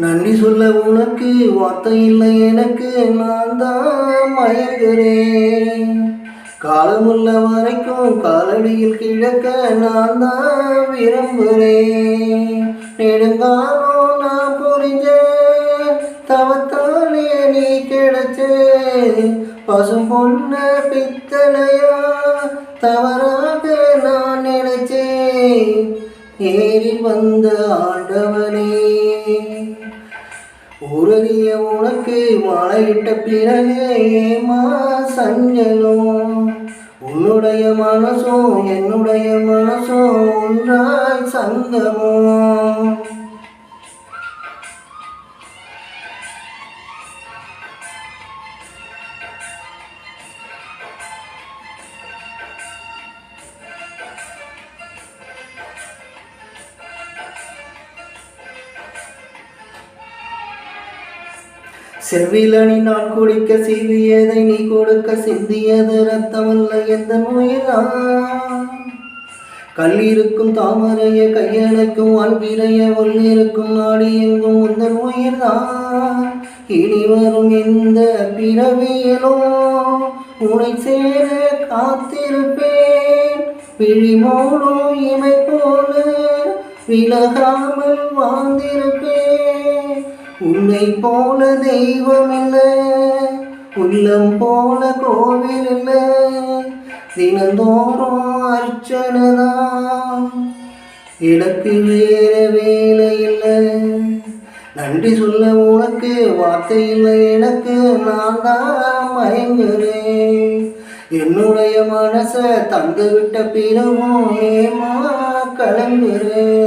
நன்றி சொல்ல உனக்கு வார்த்தை இல்லை எனக்கு, நான் தான் மயங்குறேன். காலமுள்ள வரைக்கும் காலடியில் கிழக்க நான் தான் விரும்புகிறேன். நெடுங்காலம் நான் புரிஞ்ச தவத்தாலே நீ கிடைச்ச பசும் பொண்ண பித்தளையா தவறாக நான் நினைச்சேன். ஏறி வந்த ஆண்டவனே, ஊரறிய உனக்கு மாலையிட்ட பிறகு ஏமா சஞ்சலம்? உன்னுடைய மனசும் என்னுடைய மனசும் ஒன்றாய் சங்கமோ? செவ்விலணி நான் குடிக்க சீவியதை நீ கொடுக்க சிந்தியது ரத்தமல்ல எந்த நோயிலா? கல்லிருக்கும் தாமரைய கையணைக்கும் அன்பிரைய உள்ளிருக்கும் நாடி எங்கும் உந்த நோயில்தான். இனி வரும் இந்த பிறவியிலோ உனை சேர காத்திருப்பேன். விழிமோடும் இமை போல விலகாமல் வாழ்ந்திருப்பேன். உன்னை போல தெய்வம் இல்லை, உள்ளம் போல கோவில் இல்லை. தினந்தோறும் அர்ச்சனைதான், எனக்கு வேற வேலை இல்லை. நன்றி சொல்ல உனக்கு வார்த்தை இல்லை எனக்கு, நான் தான் மயங்குறேன். என்னுடைய மனசை தந்து விட்ட பிறகும் ஏமா கலங்குறேன்.